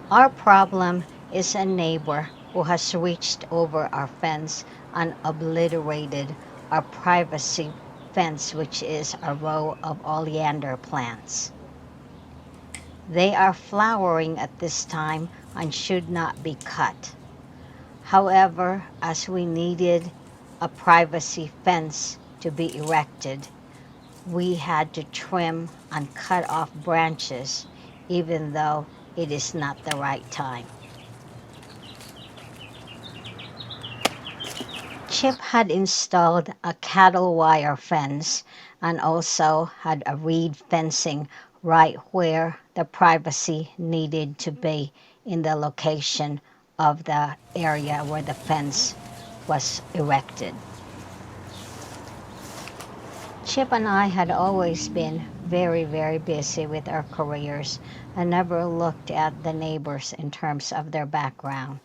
Our problem is a neighbor who has reached over our fence and obliterated our privacy fence, which is a row of oleander plants. They are flowering at this time and should not be cut. However, as we needed a privacy fence to be erected, we had to trim and cut off branches, even though it is not the right time. Chip had installed a cattle wire fence and also had a reed fencing right where the privacy needed to be in the location of the area where the fence was erected. Chip and I had always been very, very busy with our careers and never looked at the neighbors in terms of their background.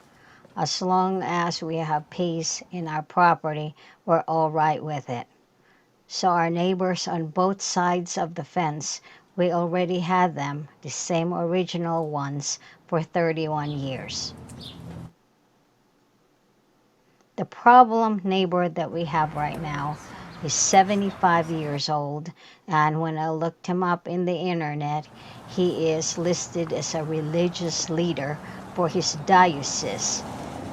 As long as we have peace in our property, we're all right with it. So our neighbors on both sides of the fence, we already had them, the same original ones, for 31 years. The problem neighbor that we have right now is 75 years old, and when I looked him up in the internet, he is listed as a religious leader for his diocese.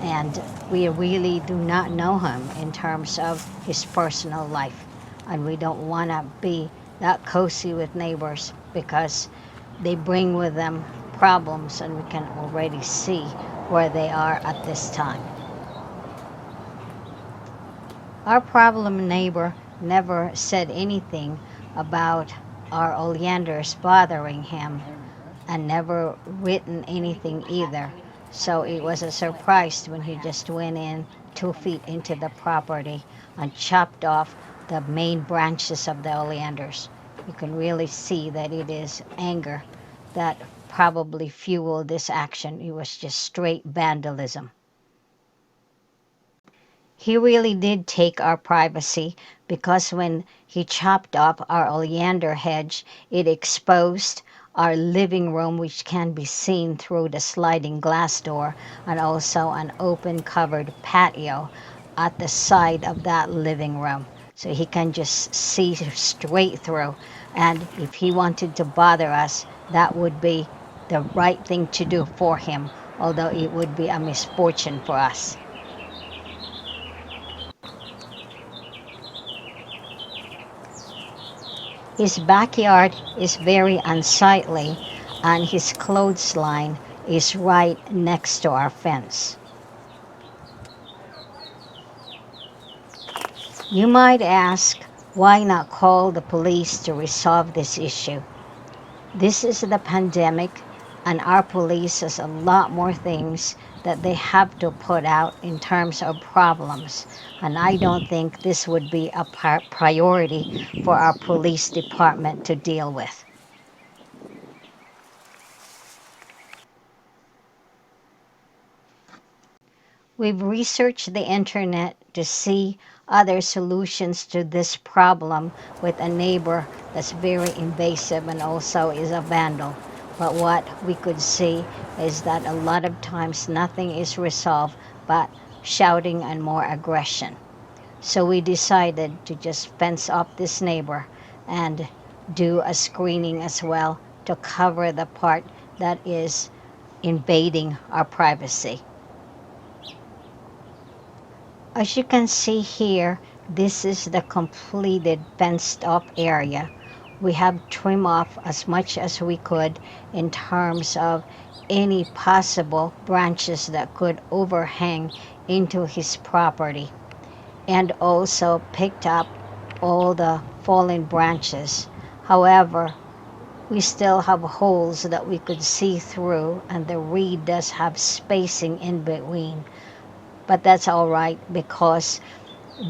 And we really do not know him in terms of his personal life. And we don't want to be that cozy with neighbors because they bring with them problems, and we can already see where they are at this time. Our problem neighbor never said anything about our oleanders bothering him and never written anything either. So it was a surprise when he just went in 2 feet into the property and chopped off the main branches of the oleanders. You can really see that it is anger that probably fueled this action. It was just straight vandalism. He really did take our privacy because when he chopped up our oleander hedge, it exposed our living room, which can be seen through the sliding glass door, and also an open covered patio at the side of that living room. So he can just see straight through. And if he wanted to bother us, that would be the right thing to do for him, although it would be a misfortune for us. His backyard is very unsightly, and his clothesline is right next to our fence. You might ask, why not call the police to resolve this issue? This is the pandemic, and our police has a lot more things that they have to put out in terms of problems. And I don't think this would be a priority for our police department to deal with. We've researched the internet to see other solutions to this problem with a neighbor that's very invasive and also is a vandal. But what we could see is that a lot of times nothing is resolved but shouting and more aggression. So we decided to just fence up this neighbor and do a screening as well to cover the part that is invading our privacy. As you can see here, this is the completed fenced off area. We have trimmed off as much as we could in terms of any possible branches that could overhang into his property, and also picked up all the fallen branches. However, we still have holes that we could see through, and the reed does have spacing in between. But that's all right because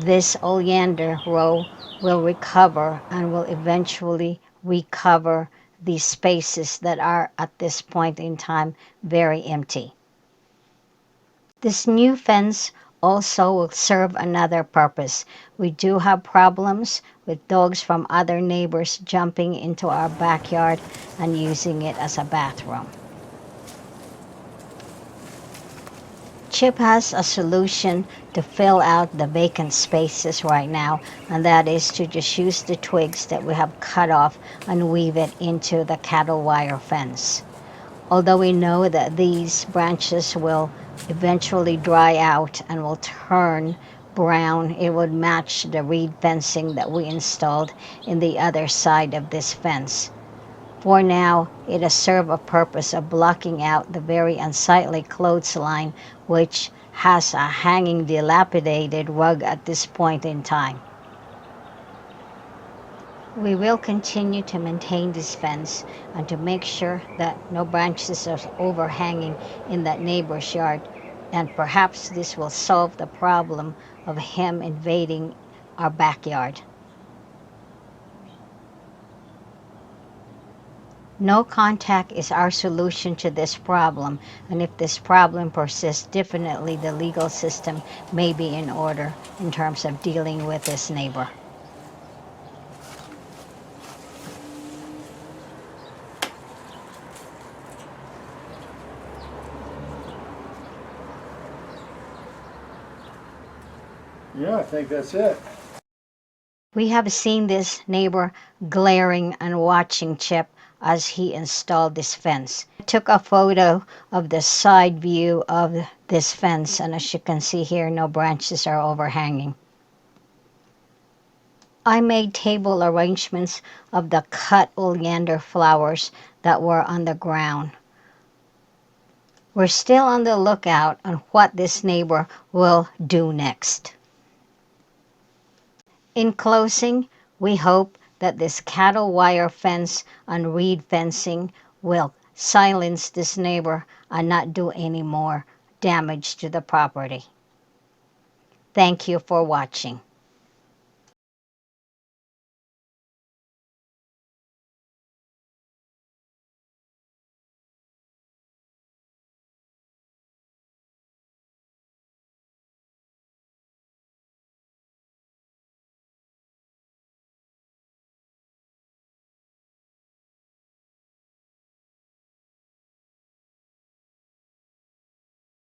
this oleander row will recover and will eventually recover these spaces that are at this point in time very empty. This new fence also will serve another purpose. We do have problems with dogs from other neighbors jumping into our backyard and using it as a bathroom. Chip has a solution to fill out the vacant spaces right now, and that is to just use the twigs that we have cut off and weave it into the cattle wire fence. Although we know that these branches will eventually dry out and will turn brown, it would match the reed fencing that we installed in the other side of this fence. For now, it has served a purpose of blocking out the very unsightly clothesline, which has a hanging dilapidated rug at this point in time. We will continue to maintain this fence and to make sure that no branches are overhanging in that neighbor's yard, and perhaps this will solve the problem of him invading our backyard. No contact is our solution to this problem, and if this problem persists, definitely the legal system may be in order in terms of dealing with this neighbor. Yeah, I think that's it. We have seen this neighbor glaring and watching Chip as he installed this fence. I took a photo of the side view of this fence, and as you can see here, no branches are overhanging. I made table arrangements of the cut oleander flowers that were on the ground. We're still on the lookout on what this neighbor will do next. In closing, we hope that this cattle wire fence and reed fencing will silence this neighbor and not do any more damage to the property. Thank you for watching.